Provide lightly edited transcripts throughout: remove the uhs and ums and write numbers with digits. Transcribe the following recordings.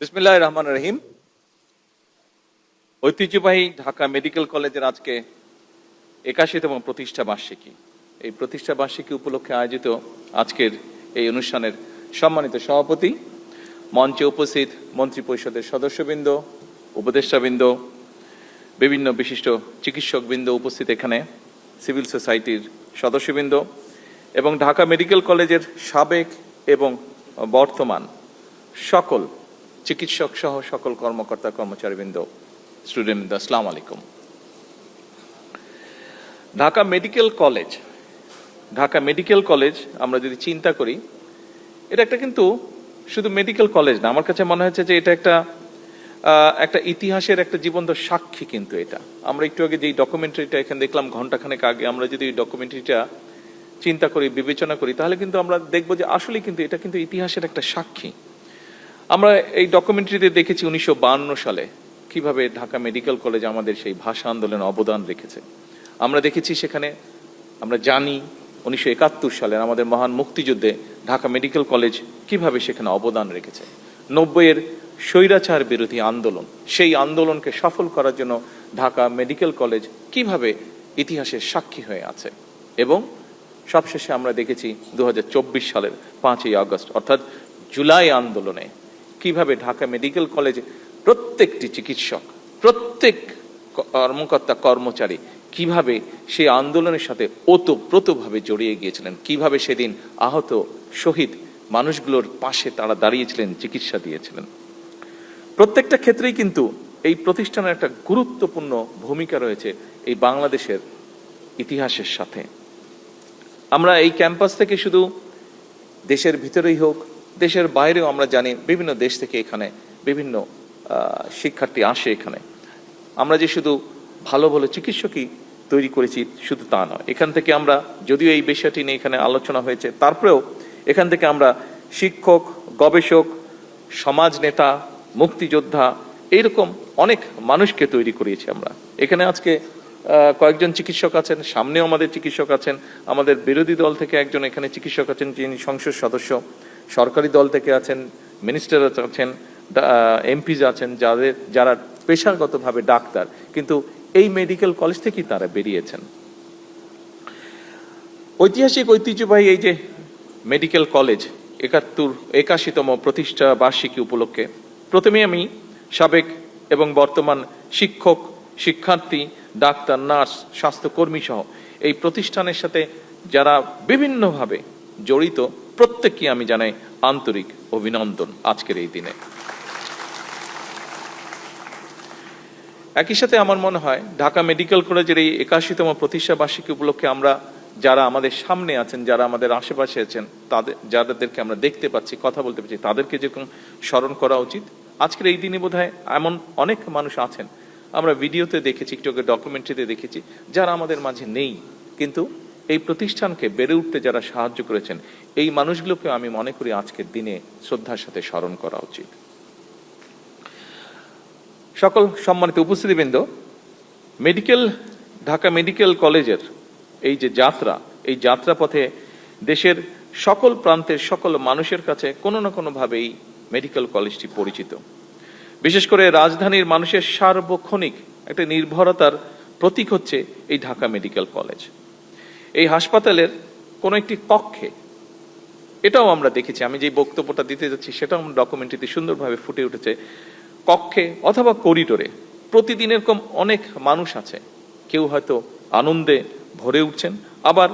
বিসমিল্লাহির রহমানির রহিম। ঐতিহ্যবাহী ঢাকা মেডিকেল কলেজের আজকে ৮১তম প্রতিষ্ঠা বার্ষিকী। এই প্রতিষ্ঠা বার্ষিকী উপলক্ষে আয়োজিত আজকের এই অনুষ্ঠানের সম্মানিত সভাপতি, মঞ্চে উপস্থিত মন্ত্রী পরিষদের সদস্যবৃন্দ, উপদেষ্টাবৃন্দ, বিভিন্ন বিশিষ্ট চিকিৎসকবৃন্দ উপস্থিত এখানে, সিভিল সোসাইটির সদস্যবৃন্দ এবং ঢাকা মেডিকেল কলেজের সাবেক এবং বর্তমান সকল চিকিৎসক সহ সকল কর্মকর্তা কর্মচারীবৃন্দ, স্টুডেন্টবৃন্দ, আসসালামু আলাইকুম। ঢাকা মেডিকেল কলেজ আমরা যদি চিন্তা করি, এটা একটা কিন্তু শুধু মেডিকেল কলেজ না, আমার কাছে মনে হচ্ছে যে এটা একটা ইতিহাসের একটা জীবন্ত সাক্ষী। কিন্তু এটা আমরা একটু আগে যেই ডকুমেন্টারিটা এখানে দেখলাম ঘন্টাখানেক আগে, আমরা যদি এই ডকুমেন্টারিটা চিন্তা করি, বিবেচনা করি, তাহলে কিন্তু আমরা দেখবো যে আসলে কিন্তু এটা কিন্তু ইতিহাসের একটা সাক্ষী। আমরা এই ডকুমেন্টারিতে দেখেছি 1952 সালে কিভাবে ঢাকা মেডিকেল কলেজ আমাদের সেই ভাষা আন্দোলনে অবদান রেখেছে। আমরা দেখেছি সেখানে, আমরা জানি 1971 সালের আমাদের মহান মুক্তিযুদ্ধে ঢাকা মেডিকেল কলেজ কিভাবে সেখানে অবদান রেখেছে। 90-এর স্বৈরাচার বিরোধী আন্দোলন, সেই আন্দোলনকে সফল করার জন্য ঢাকা মেডিকেল কলেজ কিভাবে ইতিহাসের সাক্ষী হয়ে আছে। এবং সবশেষে আমরা দেখেছি 2024 সালের 5ই আগস্ট অর্থাৎ জুলাই আন্দোলনে কিভাবে ঢাকা মেডিকেল কলেজে প্রত্যেকটি চিকিৎসক, প্রত্যেক কর্মকর্তা কর্মচারী কিভাবে সেই আন্দোলনের সাথতে ওতপ্রোতভাবে জড়িয়ে গিয়েছিলেন, কিভাবে সেদিন আহত শহীদ মানুষগুলোর পাশে তারা দাঁড়িয়েছিলেন, চিকিৎসা দিয়েছিলেন। প্রত্যেকটা ক্ষেত্রেই কিন্তু এই প্রতিষ্ঠানের একটা গুরুত্বপূর্ণ ভূমিকা রয়েছে এই বাংলাদেশের ইতিহাসের সাথে। আমরা এই ক্যাম্পাস থেকে শুধু দেশের ভিতরেই হোক, দেশের বাইরেও আমরা জানি বিভিন্ন দেশ থেকে এখানে বিভিন্ন শিক্ষার্থী আসে এখানে। আমরা যে শুধু ভালো ভালো চিকিৎসকই তৈরি করেছি শুধু তা নয়, এখান থেকে আমরা, যদিও এই বিষয়টি নিয়ে এখানে আলোচনা হয়েছে, তারপরেও এখান থেকে আমরা শিক্ষক, গবেষক, সমাজ নেতা, মুক্তিযোদ্ধা, এইরকম অনেক মানুষকে তৈরি করিয়েছি আমরা। এখানে আজকে কয়েকজন চিকিৎসক আছেন, সামনেও আমাদের চিকিৎসক আছেন, আমাদের বিরোধী দল থেকে একজন এখানে চিকিৎসক আছেন যিনি সংসদ সদস্য, সরকারি দল থেকে আছেন, মিনিস্টার আছেন, এমপিজ আছেন, যারা পেশাগতভাবে ডাক্তার, কিন্তু এই মেডিকেল কলেজ থেকেই তারা বেরিয়েছেন। ঐতিহ্যবাহী এই যে মেডিকেল কলেজ 81তম প্রতিষ্ঠা বার্ষিকী উপলক্ষে প্রথমে আমি সাবেক এবং বর্তমান শিক্ষক, শিক্ষার্থী, ডাক্তার, নার্স, স্বাস্থ্যকর্মী সহ এই প্রতিষ্ঠানের সাথে যারা বিভিন্নভাবে জড়িত প্রত্যেককে আমি জানাই আন্তরিক অভিনন্দন আজকের এই দিনে। একই সাথে আমার মনে হয় ঢাকা মেডিকেল কলেজের এই 81তম প্রতিষ্ঠা বার্ষিকী উপলক্ষে আমরা যারা আমাদের সামনে আছেন, যারা আমাদের আশেপাশে আছেন, যাদেরকে আমরা দেখতে পাচ্ছি, কথা বলতে পারছি, তাদেরকে যেরকম স্মরণ করা উচিত। আজকের এই দিনে বোধহয় এমন অনেক মানুষ আছেন, আমরা ভিডিওতে দেখেছি, একটু ডকুমেন্টারিতে দেখেছি, যারা আমাদের মাঝে নেই, কিন্তু এই প্রতিষ্ঠানকে বেড়ে উঠতে যারা সাহায্য করেছেন, এই মানুষগুলোকে আমি মনে করি আজকের দিনে শ্রদ্ধার সাথে স্মরণ করা উচিত। সকল সম্মানিত উপস্থিতিবৃন্দ, ঢাকা মেডিকেল কলেজের এই যে যাত্রা, এই যাত্রাপথে দেশের সকল প্রান্তের সকল মানুষের কাছে কোনো না কোনোভাবেই মেডিকেল কলেজটি পরিচিত। বিশেষ করে রাজধানীর মানুষের সার্বক্ষণিক একটা নির্ভরতার প্রতীক হচ্ছে এই ঢাকা মেডিকেল কলেজ। এই হাসপাতালের কোনো একটি কক্ষে, এটাও আমরা দেখেছি, আমি যে বক্তব্যটা দিতে যাচ্ছি সেটাও ডকুমেন্টারিতে সুন্দরভাবে ফুটে উঠেছে, কক্ষে অথবা করিডোরে প্রতিদিন এরকম অনেক মানুষ আছে। কেউ হয়তো আনন্দে ভরে উঠছেন, আবার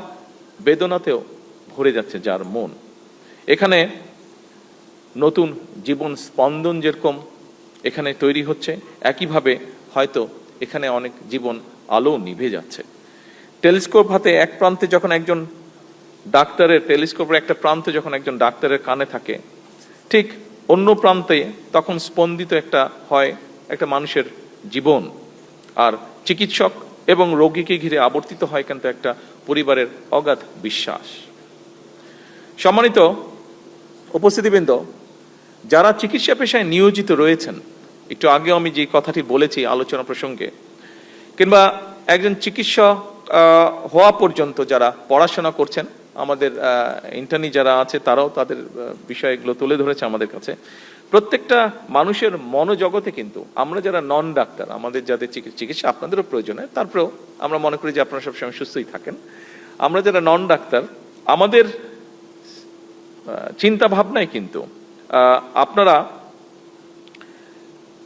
বেদনাতেও ভরে যাচ্ছে যার মন। এখানে নতুন জীবন স্পন্দন যেরকম এখানে তৈরি হচ্ছে, একইভাবে হয়তো এখানে অনেক জীবন আলো নিভে যাচ্ছে। টেলিস্কোপ হাতে এক প্রান্তে যখন একজন ডাক্তারের, টেলিস্কোপের একটা প্রান্তে যখন একজন ডাক্তারের কানে থাকে, ঠিক অন্য প্রান্তে তখন স্পন্দিত একটা মানুষের জীবন। আর চিকিৎসক এবং রোগীকে ঘিরে আবর্তিত হয় কিন্তু একটা পরিবারের অগাধ বিশ্বাস। সম্মানিত উপস্থিতিবৃন্দ, যারা চিকিৎসা পেশায় নিয়োজিত রয়েছেন, একটু আগেও আমি যে কথাটি বলেছি আলোচনা প্রসঙ্গে, কিংবা একজন চিকিৎসক হওয়া পর্যন্ত যারা পড়াশোনা করছেন, আমাদের ইন্টার্নি যারা আছে তারাও তাদের বিষয়গুলো তুলে ধরেছে আমাদের কাছে। প্রত্যেকটা মানুষের মনোজগতে কিন্তু আমরা যারা নন ডাক্তার, আমাদের যাদের চিকিৎসা আপনাদেরও প্রয়োজন হয়, তারপরেও আমরা মনে করি যে আপনারা সবসময় সুস্থই থাকেন। আমরা যারা নন ডাক্তার, আমাদের চিন্তা ভাবনায় কিন্তু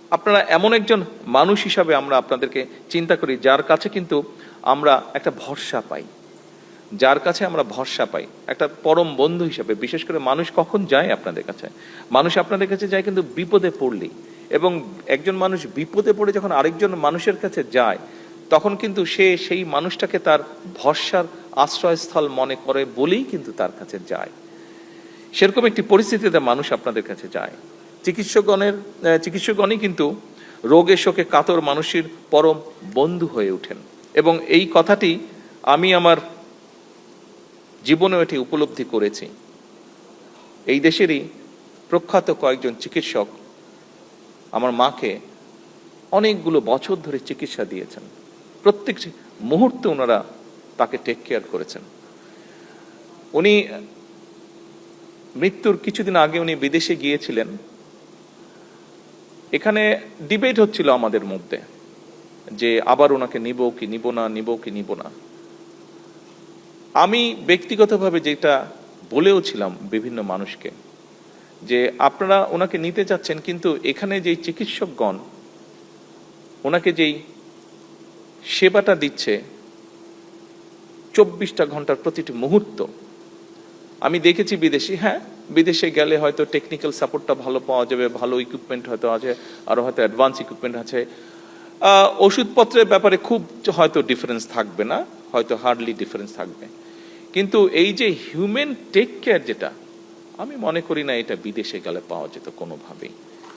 আপনারা এমন একজন মানুষ হিসাবে আমরা আপনাদেরকে চিন্তা করি, যার কাছে কিন্তু আমরা একটা ভরসা পাই, যার কাছে আমরা ভরসা পাই একটা পরম বন্ধু হিসাবে। বিশেষ করে মানুষ কখন যায় আপনাদের কাছে? মানুষ আপনাদের কাছে যায় কিন্তু বিপদে পড়লেই। এবং একজন মানুষ বিপদে পড়ে যখন আরেকজন মানুষের কাছে যায়, তখন কিন্তু সে সেই মানুষটাকে তার ভরসার আশ্রয়স্থল মনে করে বলেই কিন্তু তার কাছে যায়। সেরকম একটি পরিস্থিতিতে মানুষ আপনাদের কাছে যায়। চিকিৎসকগণই কিন্তু রোগে শোকে কাতর মানুষের পরম বন্ধু হয়ে ওঠেন। এবং এই কথাটি আমি আমার জীবনেও এটি উপলব্ধি করেছি। এই দেশেরই প্রখ্যাত কয়েকজন চিকিৎসক আমার মাকে অনেকগুলো বছর ধরে চিকিৎসা দিয়েছেন। প্রত্যেক মুহূর্তে ওনারা তাকে টেক কেয়ার করেছেন। উনি মৃত্যুর কিছুদিন আগে উনি বিদেশে গিয়েছিলেন। এখানে ডিবেট হচ্ছিল আমাদের মধ্যে যে আবার ওনাকে নিব কি নিব না, নিব কি নিব না। আমি ব্যক্তিগতভাবে যেটা বলেও ছিলাম বিভিন্ন মানুষকে, যে আপনারা ওনাকে নিতে চাচ্ছেন, কিন্তু এখানে যেই চিকিৎসকগণ ওনাকে যেই সেবাটা দিচ্ছে 24টা ঘন্টার প্রতিটি মুহূর্ত, আমি দেখেছি বিদেশি, হ্যাঁ বিদেশে গেলে হয়তো টেকনিক্যাল সাপোর্টটা ভালো পাওয়া যাবে, ভালো ইকুইপমেন্ট হয়তো আছে, আরো হয়তো অ্যাডভান্স ইকুইপমেন্ট আছে, ওষুধপত্রের ব্যাপারে খুব হয়তো ডিফারেন্স থাকবে না, হয়তো হার্ডলি ডিফারেন্স থাকবে, কিন্তু এই যে হিউম্যান টেক কেয়ার, যেটা আমি মনে করি না এটা বিদেশে গেলে পাওয়া যেত কোনোভাবেই।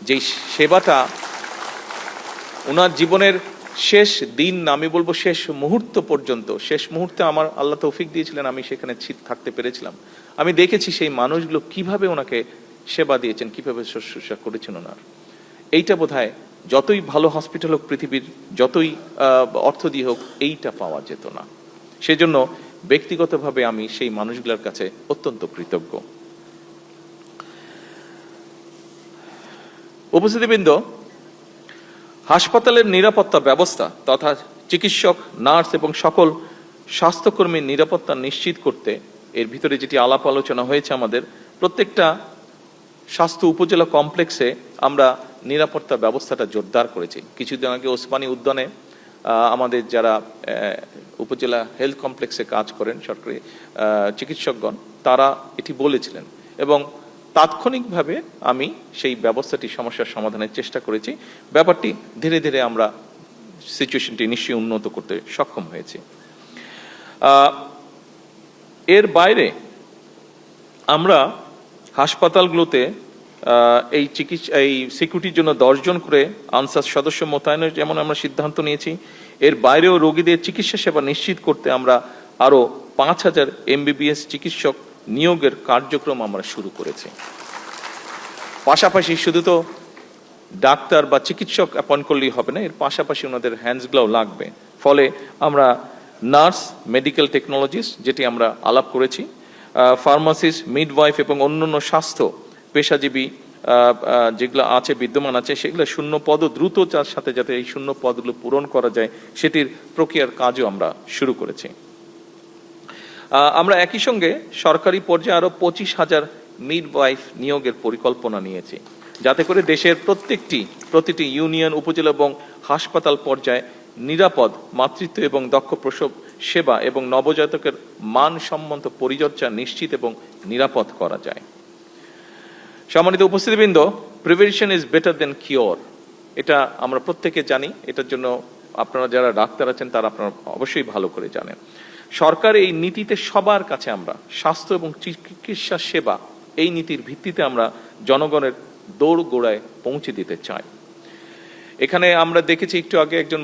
যেই সেবাটা ওনার জীবনের শেষ দিন, আমি বলবো শেষ মুহূর্ত পর্যন্ত, শেষ মুহূর্তে আমার আল্লাহ তৌফিক দিয়েছিলেন, আমি সেখানে থাকতে পেরেছিলাম। আমি দেখেছি সেই মানুষগুলো কিভাবে ওনাকে সেবা দিয়েছেন, কিভাবে শুশ্রূষা করেছেন ওনার। এইটা বোধহয় যতই ভালো হসপিটাল হোক পৃথিবীর, যতই অর্থ দিয়ে হোক, এইটা পাওয়া যেত না। সেজন্য ব্যক্তিগতভাবে আমি সেই মানুষগুলোর কাছে অত্যন্ত কৃতজ্ঞ। উপস্থিতিবৃন্দ, হাসপাতালের নিরাপত্তা ব্যবস্থা তথা চিকিৎসক, নার্স এবং সকল স্বাস্থ্যকর্মীর নিরাপত্তা নিশ্চিত করতে এর ভিতরে যেটি আলাপ আলোচনা হয়েছে, আমাদের প্রত্যেকটা স্বাস্থ্য উপজেলা কমপ্লেক্সে আমরা নিরাপত্তা ব্যবস্থাটা জোরদার করেছি। কিছুদিন আগে ওসমানী উদ্যানে আমাদের যারা উপজেলা হেলথ কমপ্লেক্সে কাজ করেন সরকারি চিকিৎসকগণ, তারা এটি বলেছিলেন এবং তাৎক্ষণিকভাবে আমি সেই ব্যবস্থাটি সমস্যার সমাধানের চেষ্টা করেছি। ব্যাপারটি ধীরে ধীরে আমরা সিচুয়েশনটি নিশ্চয়ই উন্নত করতে সক্ষম হয়েছি। এর আমরা হাসপাতালগুলোতে এই সিকিউরিটির জন্য 10 জন করে আনসার সদস্য মোতায়েনের যেমন আমরা সিদ্ধান্ত নিয়েছি, এর বাইরেও রোগীদের চিকিৎসা সেবা নিশ্চিত করতে আমরা আরো 5000 MBBS চিকিৎসক নিয়োগের কার্যক্রম আমরা শুরু করেছি। পাশাপাশি শুধু তো ডাক্তার বা চিকিৎসক অ্যাপয়েন্ট করলেই হবে না, এর পাশাপাশি ওনাদের হ্যান্ডসগুলোও লাগবে। ফলে আমরা নার্স, মেডিকেল টেকনোলজিস্ট, যেটি আমরা আলাপ করেছি, ফার্মাসিস্ট, মিডওয়াইফ এবং অন্যান্য স্বাস্থ্য পেশাজীবী যেগুলো আছে, বিদ্যমান আছে, সেগুলো শূন্য পদ দ্রুত যার সাথে যাতে এই শূন্য পদগুলো পূরণ করা যায় সেটির প্রক্রিয়ার কাজও আমরা শুরু করেছি। আমরা একই সঙ্গে সরকারি পর্যায়ে আরো 25,000 মিডওয়াইফ নিয়োগের পরিকল্পনা নিয়েছি, যাতে করে দেশের প্রতিটি ইউনিয়ন, উপজেলা এবং হাসপাতাল পর্যায়ে নিরাপদ মাতৃত্ব এবং দক্ষ প্রসব সেবা এবং নবজাতকের মানসম্মত পরিচর্যা নিশ্চিত এবং নিরাপদ করা যায়। সম্মানিত উপস্থিতিবৃন্দ, prevention is better then cure, এটা আমরা প্রত্যেকে জানি। এটার জন্য আপনারা যারা ডাক্তার আছেন তারা আপনারা অবশ্যই ভালো করে জানেন। সরকার এই নীতিতে সবার কাছে আমরা স্বাস্থ্য এবং চিকিৎসা সেবা, এই নীতির ভিত্তিতে আমরা জনগণের দৌড় গোড়ায় পৌঁছে দিতে চাই। এখানে আমরা দেখেছি একটু আগে একজন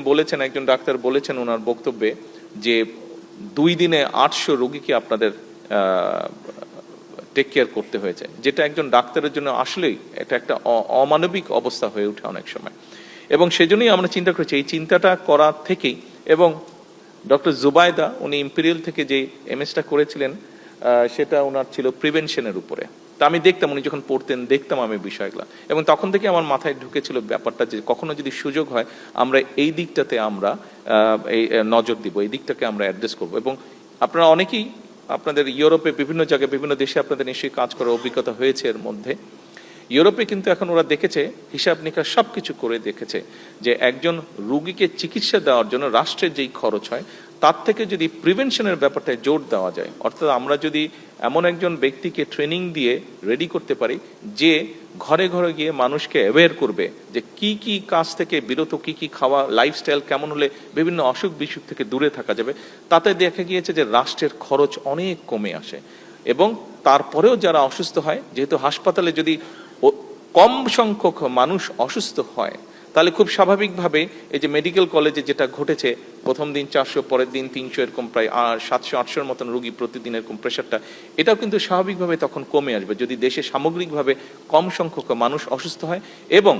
ডাক্তার বলেছেন ওনার বক্তব্যে যে 2 দিনে 800 রোগীকে আপনাদের টেক কেয়ার করতে হয়েছে, যেটা একজন ডাক্তারের জন্য আসলেই এটা একটা অমানবিক অবস্থা হয়ে ওঠে অনেক সময়। এবং সেজন্যই আমরা চিন্তা করেছি, এই চিন্তাটা করা থেকেই, এবং ডক্টর জুবাইদা উনি ইম্পেরিয়াল থেকে যে এমএসটা করেছিলেন সেটা ওনার ছিল প্রিভেনশনের উপরে। তা আমি দেখতাম উনি যখন পড়তেন, দেখতাম আমি বিষয়গুলো, এবং তখন থেকে আমার মাথায় ঢুকেছিল ব্যাপারটা যে কখনো যদি সুযোগ হয় আমরা এই দিকটাতে আমরা এই নজর দিব, এই দিকটাকে আমরা অ্যাড্রেস করব। এবং আপনারা অনেকেই আপনাদের ইউরোপে বিভিন্ন জায়গায় বিভিন্ন দেশে আপনাদের নিশ্চয়ই কাজ করার অভিজ্ঞতা হয়েছে। এর মধ্যে ইউরোপে কিন্তু এখন ওরা দেখেছে, হিসাব নিকাশ সব কিছু করে দেখেছে যে একজন রুগীকে চিকিৎসা দেওয়ার জন্য রাষ্ট্রের যেই খরচ হয় তার থেকে যদি প্রিভেনশনের ব্যাপারটায় জোর দেওয়া যায়, অর্থাৎ আমরা যদি এমন একজন ব্যক্তিকে ট্রেনিং দিয়ে রেডি করতে পারি যে ঘরে ঘরে গিয়ে মানুষকে অ্যাওয়্যার করবে যে কি কি কাজ থেকে বিরত, কি কি খাওয়া, লাইফস্টাইল কেমন হলে বিভিন্ন অসুখ বিসুখ থেকে দূরে থাকা যাবে, তাতে দেখা গিয়েছে যে রাষ্ট্রের খরচ অনেক কমে আসে। এবং তারপরেও যারা অসুস্থ হয়, যেহেতু হাসপাতালে যদি কম সংখ্যক মানুষ অসুস্থ হয় তাহলে খুব স্বাভাবিকভাবে এই যে মেডিকেল কলেজে যেটা ঘটেছে, প্রথম দিন 400, পরের দিন 300, এরকম প্রায় 700-800 মতন রোগী প্রতিদিন, এরকম প্রেশারটা, এটাও কিন্তু স্বাভাবিকভাবে তখন কমে আসবে যদি দেশে সামগ্রিকভাবে কম সংখ্যক মানুষ অসুস্থ হয়। এবং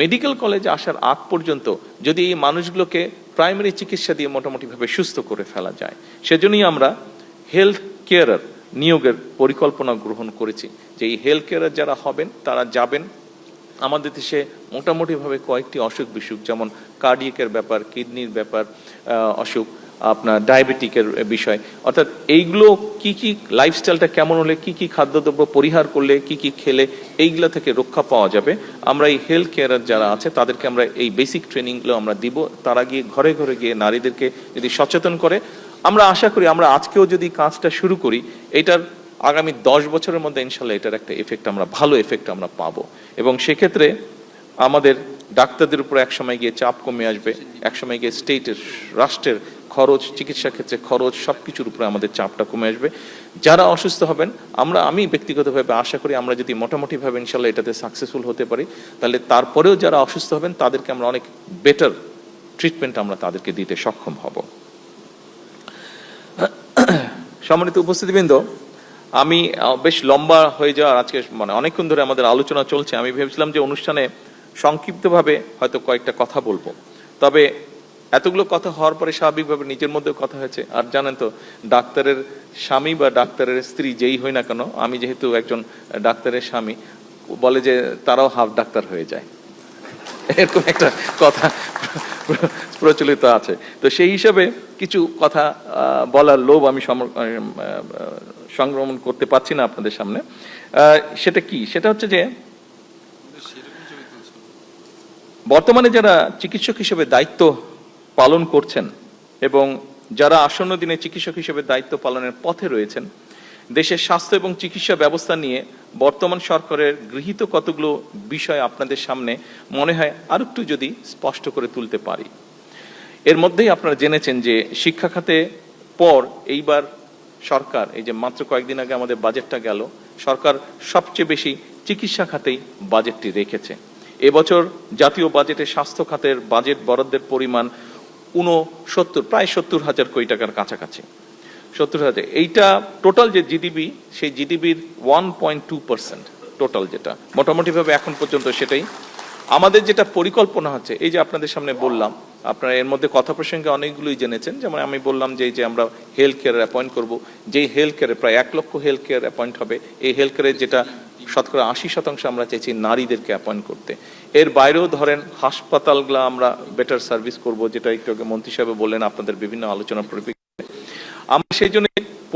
মেডিকেল কলেজে আসার আগ পর্যন্ত যদি এই মানুষগুলোকে প্রাইমারি চিকিৎসা দিয়ে মোটামুটিভাবে সুস্থ করে ফেলা যায়, সেজন্যই আমরা হেলথ কেয়ারার নিয়োগের পরিকল্পনা গ্রহণ করেছি যে এই হেলথ কেয়ারার যারা হবেন তারা যাবেন আমাদের দেশে মোটামুটিভাবে কয়েকটি অসুখ বিসুখ, যেমন কার্ডিয়াকের ব্যাপার, কিডনির ব্যাপার, অসুখ, আপনার ডায়াবেটিকের বিষয়, অর্থাৎ এইগুলো কি কি লাইফস্টাইলটা কেমন হলে, কি কি খাদ্যদ্রব্য পরিহার করলে, কি কি খেলে এইগুলো থেকে রক্ষা পাওয়া যাবে, আমরা এই হেলথ কেয়ারার যারা আছে তাদেরকে আমরা এই বেসিক ট্রেনিংগুলো আমরা দিব। তারা গিয়ে ঘরে ঘরে গিয়ে নারীদেরকে যদি সচেতন করে, আমরা আশা করি আমরা আজকেও যদি কাজটা শুরু করি, এটার আগামী 10 বছরের মধ্যে ইনশাল্লাহ এটার একটা এফেক্ট আমরা, ভালো এফেক্ট আমরা পাবো। এবং সেক্ষেত্রে আমাদের ডাক্তারদের উপর একসময় গিয়ে চাপ কমে আসবে, একসময় গিয়ে স্টেটের, রাষ্ট্রের খরচ, চিকিৎসা ক্ষেত্রে খরচ, সব কিছুর উপরে আমাদের চাপটা কমে আসবে। যারা অসুস্থ হবেন, আমি ব্যক্তিগতভাবে আশা করি আমরা যদি মোটামুটিভাবে ইনশাল্লাহ এটাতে সাকসেসফুল হতে পারি, তাহলে তারপরেও যারা অসুস্থ হবেন তাদেরকে আমরা অনেক বেটার ট্রিটমেন্ট আমরা তাদেরকে দিতে সক্ষম হব। সম্মানিত উপস্থিতিবৃন্দ, আমি বেশ লম্বা হয়ে যাওয়ার, আজকে মানে অনেকক্ষণ ধরে আমাদের আলোচনা চলছে, আমি ভেবেছিলাম যে অনুষ্ঠানে সংক্ষিপ্তভাবে হয়তো কয়েকটা কথা বলবো, তবে এতগুলো কথা হওয়ার পরে স্বাভাবিকভাবে নিজের মধ্যেও কথা হয়েছে। আর জানেন তো, ডাক্তারের স্বামী বা ডাক্তারের স্ত্রী যেই হই না কেন, আমি যেহেতু একজন ডাক্তারের স্বামী, বলে যে তারাও হাফ ডাক্তার হয়ে যায়, এরকম একটা কথা প্রচলিত আছে। তো সেই হিসাবে কিছু কথা বলার লোভ আমি সংগ্রহণ করতে পারছি না আপনাদের সামনে। সেটা কি? সেটা হচ্ছে যে বর্তমানে যারা চিকিৎসক হিসেবে দায়িত্ব পালন করছেন এবং যারা আসন্ন দিনে চিকিৎসক হিসেবে দায়িত্ব পালনের পথে রয়েছেন, দেশের স্বাস্থ্য এবং চিকিৎসা ব্যবস্থা নিয়ে বর্তমান সরকারের গৃহীত কতগুলো বিষয় আপনাদের সামনে মনে হয় আর একটু যদি স্পষ্ট করে তুলতে পারি। এর মধ্যেই আপনারা জেনেছেন যে শিক্ষা খাতে পর এইবার সরকার, এই যে মাত্র কয়েকদিন আগে আমাদের বাজেটটা গেল, সরকার সবচেয়ে বেশি চিকিৎসা খাতেই বাজেটটি রেখেছে। এবছর জাতীয় বাজেটে স্বাস্থ্য খাতের বাজেট বরাদ্দের পরিমাণ প্রায় 70,000 কোটি টাকার কাছাকাছি, 70,000। এইটা টোটাল যে জিডিপি, সেই জিডিপির 1.2% টোটাল, যেটা মোটামুটিভাবে এখন পর্যন্ত সেটাই আমাদের যেটা পরিকল্পনা হচ্ছে। এই যে আপনাদের সামনে বললাম, আপনারা এর মধ্যে কথা প্রসঙ্গে অনেকগুলোই জেনেছেন, যেমন আমি বললাম যে এই যে আমরা হেলথ কেয়ার অ্যাপয়েন্ট করবো, যেই হেলথ কেয়ারে প্রায় 1 লক্ষ হেলথ কেয়ার অ্যাপয়েন্ট হবে। এই হেলথ কেয়ারের যেটা 80% আমরা চাইছি নারীদেরকে অ্যাপয়েন্ট করতে। এর বাইরেও ধরেন হাসপাতালগুলো আমরা বেটার সার্ভিস করব, যেটা একটু আগে মন্ত্রী সাহেব বললেন আপনাদের বিভিন্ন আলোচনার পরিপ্রেক্ষিতে। আমরা সেই জন্য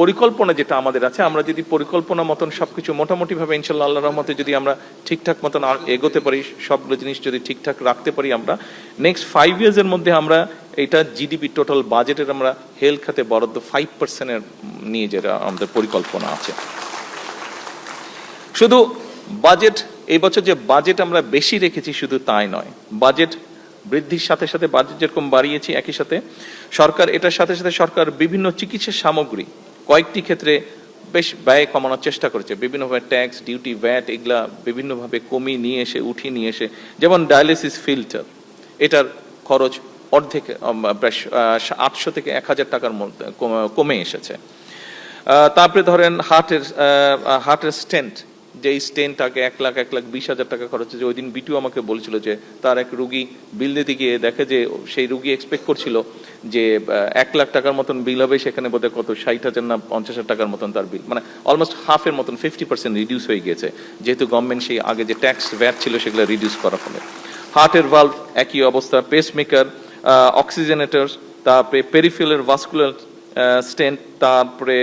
পরিকল্পনা যেটা আমাদের আছে, আমরা যদি পরিকল্পনা মতন সবকিছু মোটামুটিভাবে ইনশাল্লাহ আল্লাহর রহমতে যদি আমরা ঠিকঠাক মতন এগোতে পারি, সবগুলো জিনিস যদি ঠিকঠাক রাখতে পারি, আমরা নেক্সট 5 ইয়ার্সের মধ্যে আমরা এটা জিডিপি টোটাল বাজেটের আমরা হেলথ খাতে বরাদ্দ 5% নিয়ে যেটা আমাদের পরিকল্পনা আছে। শুধু বাজেট, এই বছর যে বাজেট আমরা বেশি রেখেছি শুধু তাই নয়, বাজেট বৃদ্ধির সাথে সাথে বাজেট যেরকম বাড়িয়েছি, একই সাথে সরকার এটার সাথে সাথে সরকার বিভিন্ন চিকিৎসা সামগ্রী কয়েকটি ক্ষেত্রে বেশ ব্যয় কমানোর চেষ্টা করেছে। বিভিন্নভাবে ট্যাক্স, ডিউটি, ভ্যাট এগুলা বিভিন্নভাবে কমিয়ে নিয়ে এসে, উঠিয়ে নিয়ে এসে, যেমন ডায়ালিসিস ফিল্টার, এটার খরচ অর্ধেক, প্রায় 800 থেকে 1000 টাকার মধ্যে কমে এসেছে। তারপরে ধরেন হার্টের স্টেন্ট, যে এই স্টেনটাকে 1,20,000 টাকা খরচ হয়েছে। ওই দিন বিটু আমাকে বলছিল যে তার এক রুগী বিল দিতে গিয়ে দেখে যে সেই রুগী এক্সপেক্ট করছিল যে 1,00,000 টাকার মতন বিল হবে, সেখানে বোধহয় কত 60,000 না 50,000 টাকার মতন তার বিল, মানে অলমোস্ট হাফের মতন 50% রিডিউস হয়ে গিয়েছে, যেহেতু গভর্নমেন্ট সেই আগে যে ট্যাক্স ভ্যাট ছিল সেগুলো রিডিউস করার ফলে। হার্টের ভালভ একই অবস্থা, পেসমেকার, অক্সিজেনেটর, তারপরে পেরিফেরাল ভাস্কুলার স্টেন্ট, তারপরে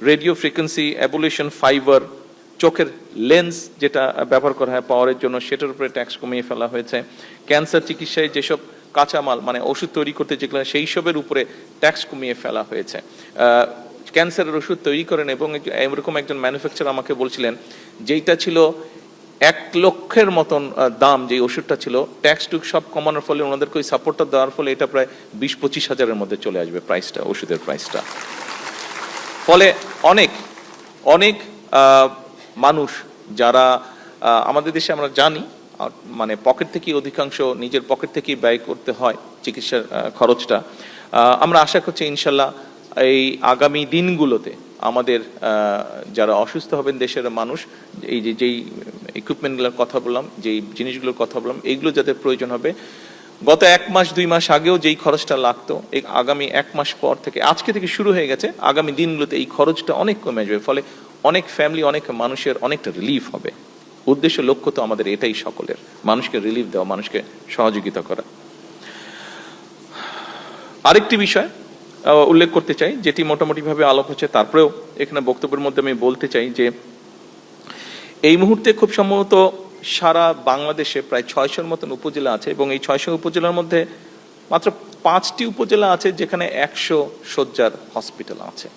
রেডিও ফ্রিকোয়েন্সি অ্যাবুলেশন ফাইবার, চোখের লেন্স যেটা ব্যবহার করা হয় পাওয়ারের জন্য, সেটার উপরে ট্যাক্স কমিয়ে ফেলা হয়েছে। ক্যান্সার চিকিৎসায় যেসব কাঁচামাল মানে ওষুধ তৈরি করতে যেগুলো সেই সবের উপরে ট্যাক্স কমিয়ে ফেলা হয়েছে। ক্যান্সারের ওষুধ তৈরি করেন এবং এরকম একজন ম্যানুফ্যাকচারার আমাকে বলছিলেন যেইটা ছিল 1 লক্ষের মতন দাম, যে ওষুধটা ছিল, ট্যাক্স টুক সব কমানোর ফলে ওনাদেরকে ওই সাপোর্টটা দেওয়ার ফলে এটা প্রায় 20-25 হাজারের মধ্যে চলে আসবে প্রাইসটা, ওষুধের প্রাইসটা। ফলে অনেক অনেক মানুষ যারা আমাদের দেশে আমরা জানি মানে পকেট থেকেই অধিকাংশ নিজের পকেট থেকেই ব্যয় করতে হয় চিকিৎসার খরচটা, আমরা আশা করছি ইনশাল্লাহ এই আগামী দিনগুলোতে আমাদের যারা অসুস্থ হবেন দেশের মানুষ, এই যেই ইকুইপমেন্টগুলোর কথা বললাম, যেই জিনিসগুলোর কথা বললাম, এইগুলো যাদের প্রয়োজন হবে, গত 1 মাস 2 মাস আগেও যেই খরচটা লাগতো, এই আগামী 1 মাস পর থেকে, আজকে থেকে শুরু হয়ে গেছে, আগামী দিনগুলোতে এই খরচটা অনেক কমে আসবে। ফলে অনেক ফ্যামিলি, অনেক মানুষের অনেকটা রিলিফ হবে। উদ্দেশ্য লক্ষ্য তো আমাদের এটাই সকলের, মানুষকে রিলিফ দেওয়া, মানুষকে সহযোগিতা করা। আরেকটি বিষয় উল্লেখ করতে চাই যেটি মোটামুটি ভাবে আলাপ হচ্ছে, তারপরেও এখানে বক্তব্যের মধ্যে আমি বলতে চাই যে এই মুহূর্তে খুব সম্ভবত সারা বাংলাদেশে প্রায় 600-র মতন উপজেলা আছে এবং এই 600 উপজেলার মধ্যে মাত্র 5টি উপজেলা আছে যেখানে 100 শয্যার হসপিটাল আছে।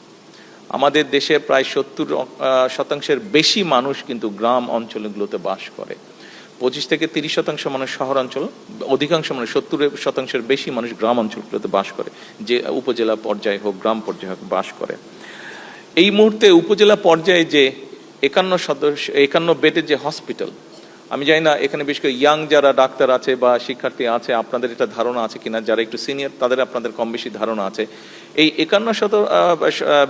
আমাদের দেশে প্রায় 70% বেশি মানুষ কিন্তু গ্রাম অঞ্চলগুলোতে বাস করে। 25 থেকে 30% মানুষ শহর অঞ্চল, অধিকাংশ মানুষ 70% বেশি মানুষ গ্রাম অঞ্চলগুলোতে বাস করে, যে উপজেলা পর্যায়ে হোক গ্রাম পর্যায়ে হোক বাস করে। এই মুহূর্তে উপজেলা পর্যায়ে যে 51 বেডের যে হসপিটাল, আমি জানি না এখানে বিশেষ করে ইয়াং যারা ডাক্তার আছে বা শিক্ষার্থী আছে আপনাদের এটা ধারণা আছে কিনা, যারা একটু সিনিয়র তাদের আপনাদের কম বেশি ধারণা আছে। এই 51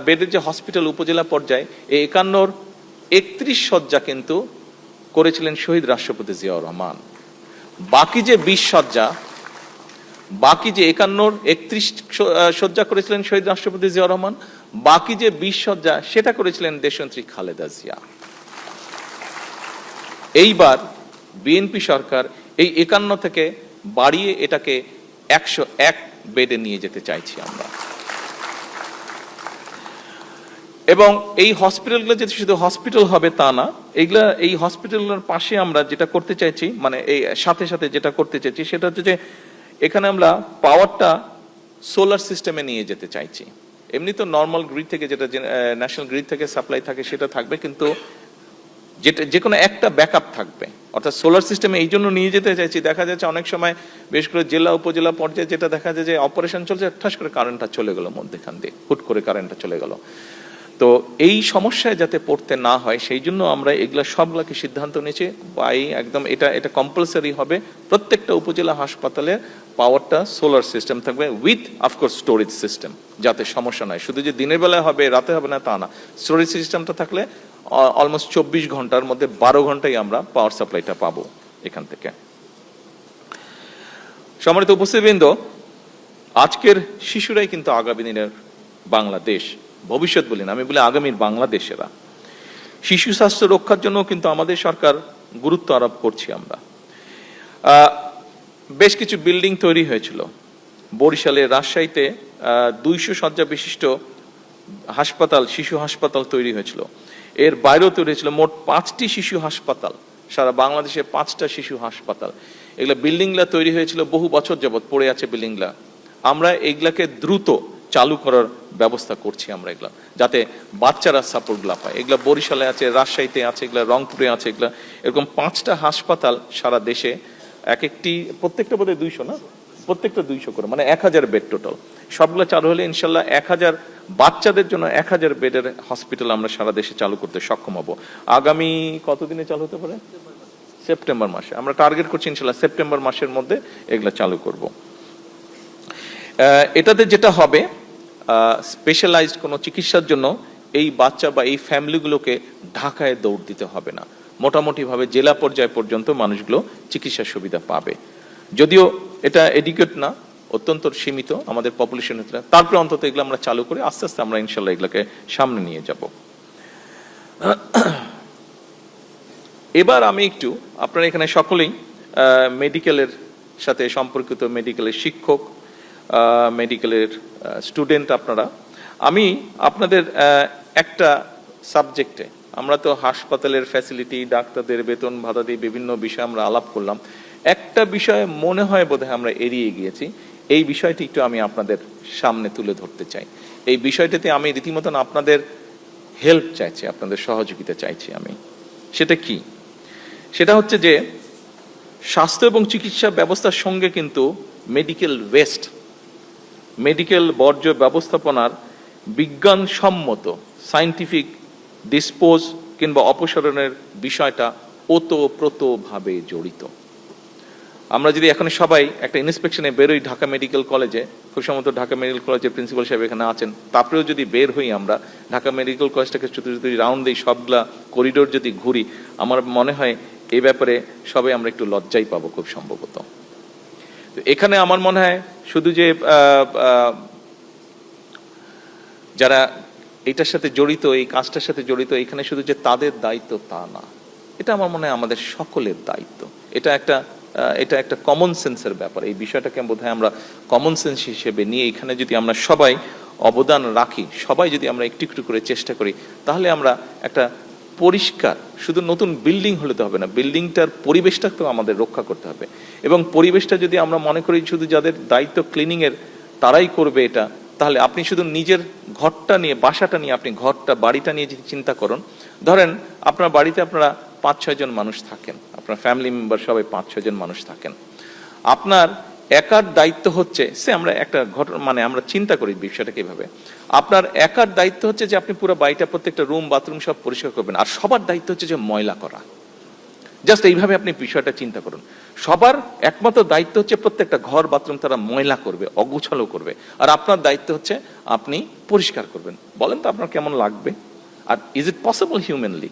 বেডের যে হসপিটাল উপজেলা পর্যায়ে, এই 51-র 31 শয্যা কিন্তু করেছিলেন শহীদ রাষ্ট্রপতি জিয়াউর রহমান। বাকি যে 20 শয্যা, বাকি যে 51-র 31 শয্যা করেছিলেন শহীদ রাষ্ট্রপতি জিয়াউর রহমান, বাকি যে 20 শয্যা সেটা করেছিলেন দেশনেত্রী খালেদা জিয়া। এইবার বিএনপি সরকার এই 51 থেকে বাড়িয়ে এটাকে 101 বেডে নিয়ে যেতে চাইছি আমরা। এবং এই হসপিটালগুলো যে শুধু হসপিটাল হবে তা না, এইগুলা এই হসপিটালের পাশে আমরা যেটা করতে চাইছি, মানে এই সাথে সাথে যেটা করতে চাইছি সেটা হচ্ছে যে এখানে আমরা পাওয়ারটা সোলার সিস্টেমে নিয়ে যেতে চাইছি। এমনি তো নর্মাল গ্রিড থেকে, যেটা ন্যাশনাল গ্রিড থেকে সাপ্লাই থাকে সেটা থাকবে, কিন্তু যেটা যে কোনো একটা ব্যাকআপ থাকবে, অর্থাৎ সোলার সিস্টেমে এই জন্য নিয়ে যেতে চাইছি। দেখা যাচ্ছে অনেক সময় বিশেষ করে জেলা উপজেলা পর্যায়ে যেটা দেখা যায় যে অপারেশন চলছে, ঠাস করে কারেন্টটা চলে গেল, মধ্যখান দিয়ে হুট করে কারেন্টটা চলে গেল। তো এই সমস্যায় যাতে পড়তে না হয় সেই জন্য আমরা এগুলা সবগুলাকে সিদ্ধান্ত নিয়েছি, একদম এটা কম্পালসারি হবে, প্রত্যেকটা উপজেলা হাসপাতালে পাওয়ারটা সোলার সিস্টেম থাকবে উইথ অফকোর্স স্টোরেজ সিস্টেম, যাতে সমস্যা নাই। শুধু যে দিনের বেলায় হবে রাতে হবে না তা না, স্টোরেজ সিস্টেমটা থাকলে অলমোস্ট 24 ঘন্টার মধ্যে 12 ঘন্টায় আমরা পাওয়ার সাপ্লাইটা পাবো এখান থেকে। সম্মানিত উপস্থিতবৃন্দ, আজকের শিশুরাই কিন্তু আগামী দিনের বাংলাদেশ, ভবিষ্যৎ বলি না, আমি বলি আগামীর বাংলাদেশেরা। শিশু স্বাস্থ্য রক্ষার জন্য কিন্তু আমাদের সরকার গুরুত্ব আরোপ করছি আমরা। বেশ কিছু বিল্ডিং তৈরি হয়েছিল বরিশালে, রাজশাহীতে 200 শয্যা বিশিষ্ট হাসপাতাল, শিশু হাসপাতাল তৈরি হয়েছিল। এর বাইরেও তৈরি হয়েছিল মোট 5টি শিশু হাসপাতাল, সারা বাংলাদেশে 5টা শিশু হাসপাতাল। এগুলা বিল্ডিংগুলা তৈরি হয়েছিল, বহু বছর যাবৎ পড়ে আছে বিল্ডিংগুলা। আমরা এগুলাকে দ্রুত চালু করার ব্যবস্থা করছি আমরা, এগুলা যাতে বাচ্চারা সাপোর্টগুলা পায়। এগুলা বরিশালে আছে, রাজশাহীতে আছে, এগুলা রংপুরে আছে, এগুলা এরকম 5টা হাসপাতাল সারা দেশে, প্রত্যেকটা বোধহয় 200 না, প্রত্যেকটা 200 করে, মানে 1000 বেড টোটাল। সবগুলো চালু হলে ইনশাল্লাহ 1000 বাচ্চাদের জন্য 1000 বেডের হসপিটাল আমরা সারা দেশে চালু করতে সক্ষম হব। আগামী কতদিনে চালু হতে পারে? সেপ্টেম্বর মাসে আমরা টার্গেট করছি, ইনশাল্লাহ সেপ্টেম্বর মাসের মধ্যে এগুলা চালু করব। এটাতে যেটা হবে, স্পেশালাইজড কোনো চিকিৎসার জন্য এই বাচ্চা বা এই ফ্যামিলিগুলোকে ঢাকায় দৌড় দিতে হবে না, মোটামুটিভাবে জেলা পর্যায় পর্যন্ত মানুষগুলো চিকিৎসা সুবিধা পাবে। যদিও এটা এডুকেট না, অত্যন্ত সীমিত আমাদের পপুলেশন, তারপরে অন্তত এগুলো আমরা চালু করে আস্তে আস্তে আমরা ইনশাল্লাহ এগুলোকে সামনে নিয়ে যাব। এবার আমি একটু, আপনারা এখানে সকলেই মেডিকেলের সাথে সম্পর্কিত, মেডিকেলের শিক্ষক, মেডিকেলের স্টুডেন্ট আপনারা, আমি আপনাদের একটা সাবজেক্টে, আমরা তো হাসপাতালের ফ্যাসিলিটি, ডাক্তারদের বেতন ভাতা দিয়ে বিভিন্ন বিষয় আমরা আলাপ করলাম, একটা বিষয় মনে হয় বোধহয় আমরা এড়িয়ে গিয়েছি। এই বিষয়টি একটু আমি আপনাদের সামনে তুলে ধরতে চাই। এই বিষয়টাতে আমি রীতিমতন আপনাদের হেল্প চাইছি, আপনাদের সহযোগিতা চাইছি আমি। সেটা কি? সেটা হচ্ছে যে স্বাস্থ্য এবং চিকিৎসা ব্যবস্থার সঙ্গে কিন্তু মেডিকেল ওয়েস্ট, মেডিকেল বর্জ্য ব্যবস্থাপনার বিজ্ঞানসম্মত সায়েন্টিফিক ডিসপোজ কিংবা অপসারণের বিষয়টা ওতপ্রোতভাবে জড়িত। আমরা যদি এখন সবাই একটা ইন্সপেকশনে বেরোই ঢাকা মেডিকেল কলেজে, খুব সম্ভবত ঢাকা মেডিকেল কলেজের প্রিন্সিপাল সাহেব এখানে আছেন, তারপরেও যদি বের হই আমরা ঢাকা মেডিকেল কলেজটাকে যদি রাউন্ড দিই, সবগুলা করিডোর যদি ঘুরি, আমার মনে হয় এই ব্যাপারে সবাই আমরা একটু লজ্জাই পাবো খুব সম্ভবত। তো এখানে আমার মনে হয় শুধু যে যারা এটার সাথে জড়িত, এই কাজটার সাথে জড়িত, এখানে শুধু যে তাদের দায়িত্ব তা না, এটা আমার মনে হয় আমাদের সকলের দায়িত্ব। এটা একটা কমন সেন্সের ব্যাপার। এই বিষয়টাকে বোধহয় আমরা কমন সেন্স হিসেবে নিয়ে এখানে যদি আমরা সবাই অবদান রাখি, সবাই যদি আমরা একটু একটু করে চেষ্টা করি, তাহলে আমরা একটা পরিষ্কার, শুধু নতুন বিল্ডিং হলে তো হবে না, বিল্ডিংটার পরিবেশটাকেও আমাদের রক্ষা করতে হবে। এবং পরিবেশটা যদি আমরা মনে করি শুধু যাদের দায়িত্ব ক্লিনিং এর তারাই করবে এটা, তাহলে আপনি শুধু নিজের ঘরটা নিয়ে, বাসাটা নিয়ে, আপনি ঘরটা, বাড়িটা নিয়ে যদি চিন্তা করুন, ধরেন আপনার বাড়িতে আপনারা 5-6 জন মানুষ থাকেন, আপনার ফ্যামিলি মেম্বার সবাই 5-6 জন মানুষ থাকেন, আপনার একার দায়িত্ব হচ্ছে, সে আমরা একটা ঘটনা, মানে আমরা চিন্তা করি বিষয়টাকে এইভাবে, আপনার একার দায়িত্ব হচ্ছে যে আপনি পুরো বাড়িটা, প্রত্যেকটা রুম বাথরুম সব পরিষ্কার করবেন, আর সবার দায়িত্ব হচ্ছে যে ময়লা করা। জাস্ট এইভাবে আপনি বিষয়টা চিন্তা করুন। সবার একমাত্র দায়িত্ব হচ্ছে প্রত্যেকটা ঘর বাথরুম তারা ময়লা করবে, অগুছালো করবে, আর আপনার দায়িত্ব হচ্ছে আপনি পরিষ্কার করবেন। বলেন তো আপনার কেমন লাগবে? আর ইজ ইট পসিবল হিউম্যানলি?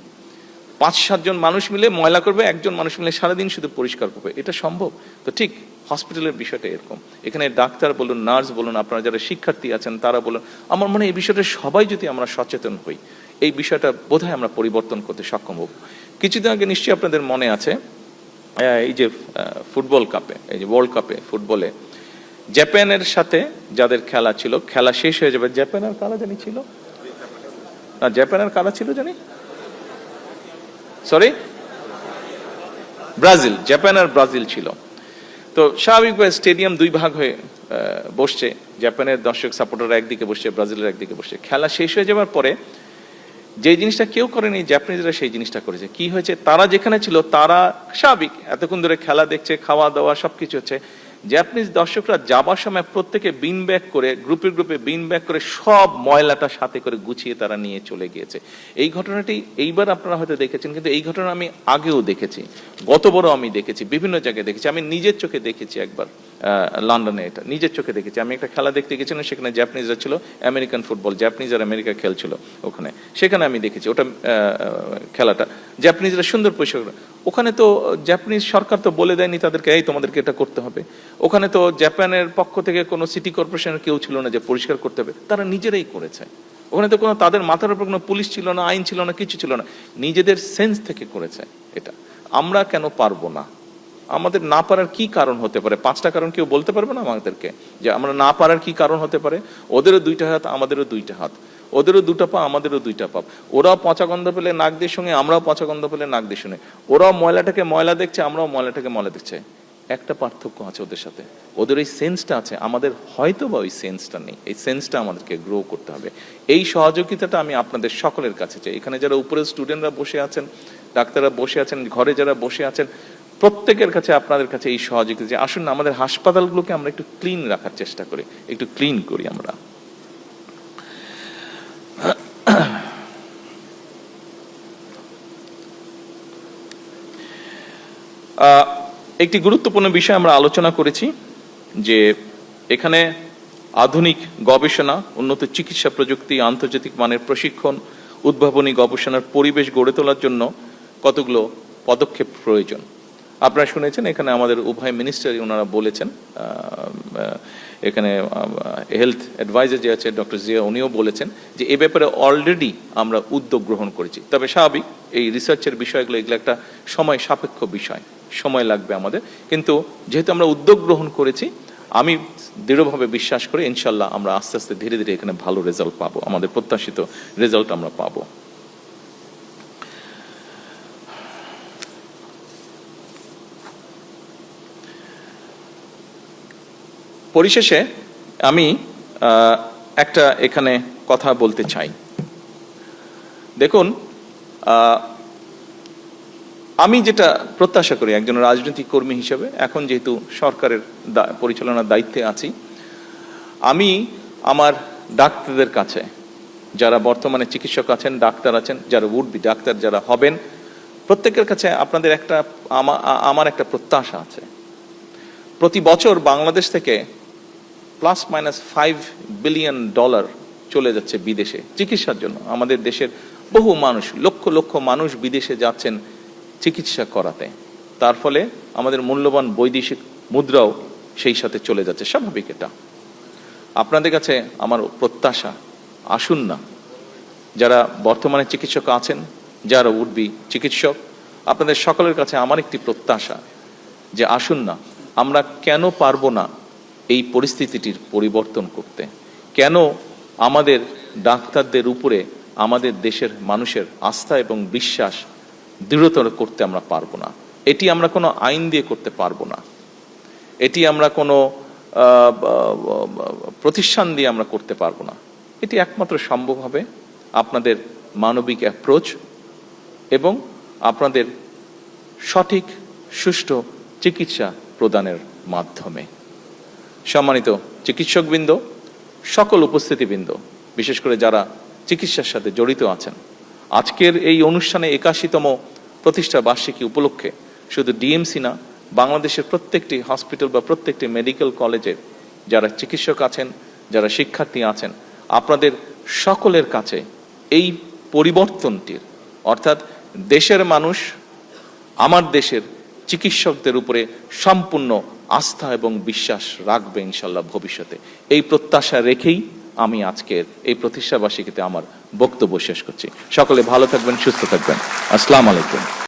5-7 জন মানুষ মিলে ময়লা করবে, একজন মানুষ মিলে সারাদিন শুধু পরিষ্কার করবে, এটা সম্ভব? তো ঠিক হসপিটালের বিষয়টা এরকম। এখানে ডাক্তার বলুন, নার্স বলুন, আপনারা যারা শিক্ষার্থী আছেন তারা বলুন, আমার মনে হয় এই বিষয়টা সবাই যদি আমরা সচেতন হই, এই বিষয়টা বোধহয় আমরা পরিবর্তন করতে সক্ষম হব। কিছুদিন আগে নিশ্চয়ই আপনাদের মনে আছে, এই যে ফুটবল কাপে, এই যে ওয়ার্ল্ড কাপে ফুটবলে জাপানের সাথে যাদের খেলা ছিল, খেলা শেষ হয়ে যাবে, জাপানের কারা জানি ছিল না, জাপানের কারা ছিল জানি, সরি ব্রাজিল, জাপান আর ব্রাজিল ছিল। তো স্বাভাবিকভাবে স্টেডিয়াম 2 ভাগ হয়ে বসছে, জাপানের দর্শক সাপোর্টাররা একদিকে বসছে, ব্রাজিলের একদিকে বসছে। খেলা শেষ হয়ে যাওয়ার পরে যে জিনিসটা কেউ করেনি, জাপানিজরা সেই জিনিসটা করেছে। কি হয়েছে, তারা যেখানে ছিল, তারা স্বাভাবিক এতক্ষণ ধরে খেলা দেখছে, খাওয়া দাওয়া সবকিছু হচ্ছে, জাপানিজ দর্শকরা যাবার সময় প্রত্যেকে বিন ব্যাগ করে, গ্রুপে গ্রুপে বিন ব্যাগ করে সব ময়লাটা সাথে করে গুছিয়ে তারা নিয়ে চলে গিয়েছে। এই ঘটনাটি এইবার আপনারা হয়তো দেখেছেন, কিন্তু এই ঘটনা আমি আগেও দেখেছি, গতবারও আমি দেখেছি, বিভিন্ন জায়গায় দেখেছি, আমি নিজের চোখে দেখেছি একবার লন্ডনে, এটা নিজের চোখে দেখেছি। আমি একটা খেলা দেখতে গেছিলাম, সেখানে জাপানিজরা ছিল, আমেরিকান ফুটবল, জাপানিজ আর আমেরিকা খেলছিল ওখানে, সেখানে আমি দেখেছি ওটা খেলাটা, জাপানিজরা সুন্দর পরিষ্কার। ওখানে তো জাপানিজ সরকার তো বলে দেয়নি তাদেরকে, এই তোমাদেরকে এটা করতে হবে। ওখানে তো জাপানের পক্ষ থেকে কোনো সিটি কর্পোরেশনের কেউ ছিল না যে পরিষ্কার করতে হবে, তারা নিজেরাই করেছে। ওখানে তো কোনো তাদের মাথার উপর কোনো পুলিশ ছিল না, আইন ছিল না, কিছু ছিল না, নিজেদের সেন্স থেকে করেছে এটা। আমরা কেন পারবো না? আমাদের না পারার কি কারণ হতে পারে? 5টা কারণ কেউ বলতে পারবে না আমাদেরকে যে আমরা না পারার কি কারণ হতে পারে? ওদেরও 2টা হাত, আমাদেরও 2টা হাত, ওদেরও 2টা পা, আমাদেরও 2টা পা, ওরাও পচা গন্ধ পেলে নাক দিয়ে শুনে, আমরাও পচা গন্ধ পেলে নাক দিয়ে শুনে, ওরাও ময়লাটাকে ময়লা দেখছে, আমরাও ময়লাটাকে ময়লা দেখছে। একটা পার্থক্য আছে ওদের সাথে, ওদের ওই সেন্সটা আছে, আমাদের হয়তো বা ওই সেন্সটা নেই। এই সেন্সটা আমাদেরকে গ্রো করতে হবে। এই সহযোগিতাটা আমি আপনাদের সকলের কাছে চাই। এখানে যারা উপরে স্টুডেন্টরা বসে আছেন, ডাক্তাররা বসে আছেন, ঘরে যারা বসে আছেন, প্রত্যেকের কাছে, আপনাদের কাছে এই সহযোগিতা যে আসুন না আমাদের হাসপাতালগুলোকে আমরা একটু ক্লিন রাখার চেষ্টা করি, একটু ক্লিন করি আমরা। একটি গুরুত্বপূর্ণ বিষয় আমরা আলোচনা করেছি যে এখানে আধুনিক গবেষণা, উন্নত চিকিৎসা প্রযুক্তি, আন্তর্জাতিক মানের প্রশিক্ষণ, উদ্ভাবনী গবেষণার পরিবেশ গড়ে তোলার জন্য কতগুলো পদক্ষেপ প্রয়োজন। আপনারা শুনেছেন এখানে আমাদের উভয় মিনিস্টারই ওনারা বলেছেন, এখানে হেলথ অ্যাডভাইজার যে আছে ডক্টর জিয়া উনিও বলেছেন যে এ ব্যাপারে অলরেডি আমরা উদ্যোগ গ্রহণ করেছি। তবে স্বাভাবিক এই রিসার্চের বিষয়গুলো এগুলো একটা সময় সাপেক্ষ বিষয়, সময় লাগবে আমাদের, কিন্তু যেহেতু আমরা উদ্যোগ গ্রহণ করেছি আমি দৃঢ়ভাবে বিশ্বাস করি ইনশাল্লাহ আমরা আস্তে আস্তে ধীরে ধীরে এখানে ভালো রেজাল্ট পাবো, আমাদের প্রত্যাশিত রেজাল্ট আমরা পাবো। পরিশেষে আমি একটা এখানে কথা বলতে চাই। দেখুন, আমি যেটা প্রত্যাশা করি একজন রাজনৈতিক কর্মী হিসেবে, এখন যেহেতু সরকারের পরিচালনার দায়িত্বে আছি, আমি আমার ডাক্তারদের কাছে, যারা বর্তমানে চিকিৎসক আছেন, ডাক্তার আছেন, যারা উড বি ডাক্তার যারা হবেন, প্রত্যেকের কাছে আপনাদের আমার একটা প্রত্যাশা আছে। প্রতি বছর বাংলাদেশ থেকে ±5 বিলিয়ন ডলার চলে যাচ্ছে বিদেশে চিকিৎসার জন্য। আমাদের দেশের বহু মানুষ, লক্ষ লক্ষ মানুষ বিদেশে যাচ্ছেন চিকিৎসা করাতে, তার ফলে আমাদের মূল্যবান বৈদেশিক মুদ্রাও সেই সাথে চলে যাচ্ছে। স্বাভাবিক এটা। আপনাদের কাছে আমার প্রত্যাশা, আসুন না, যারা বর্তমানে চিকিৎসক আছেন, যারা উঠবি চিকিৎসক, আপনাদের সকলের কাছে আমার একটি প্রত্যাশা যে আসুন না, আমরা কেন পারবো না এই পরিস্থিতিটির পরিবর্তন করতে? কেন আমাদের ডাক্তারদের উপরে আমাদের দেশের মানুষের আস্থা এবং বিশ্বাস দৃঢ়তর করতে আমরা পারবো না? এটি আমরা কোনো আইন দিয়ে করতে পারবো না, এটি আমরা কোনো প্রতিষ্ঠান দিয়ে আমরা করতে পারবো না। এটি একমাত্র সম্ভব হবে আপনাদের মানবিক অ্যাপ্রোচ এবং আপনাদের সঠিক সুষ্ঠু চিকিৎসা প্রদানের মাধ্যমে। সম্মানিত চিকিৎসকবৃন্দ, সকল উপস্থিতিবৃন্দ, বিশেষ করে যারা চিকিৎসার সাথে জড়িত আছেন, আজকের এই অনুষ্ঠানে 81তম প্রতিষ্ঠা বার্ষিকী উপলক্ষে শুধু ডিএমসি না, বাংলাদেশের প্রত্যেকটি হসপিটাল বা প্রত্যেকটি মেডিকেল কলেজে যারা চিকিৎসক আছেন, যারা শিক্ষার্থী আছেন, আপনাদের সকলের কাছে এই পরিবর্তনটির, অর্থাৎ দেশের মানুষ আমার দেশের চিকিৎসকদের উপরে সম্পূর্ণ আস্থা এবং বিশ্বাস রাখবে ইনশাল্লাহ ভবিষ্যতে, এই প্রত্যাশা রেখেই আমি আজকের এই প্রতিষ্ঠাবার্ষিকীতে আমার বক্তব্য শেষ করছি। সকলে ভালো থাকবেন, সুস্থ থাকবেন। আসসালামু আলাইকুম।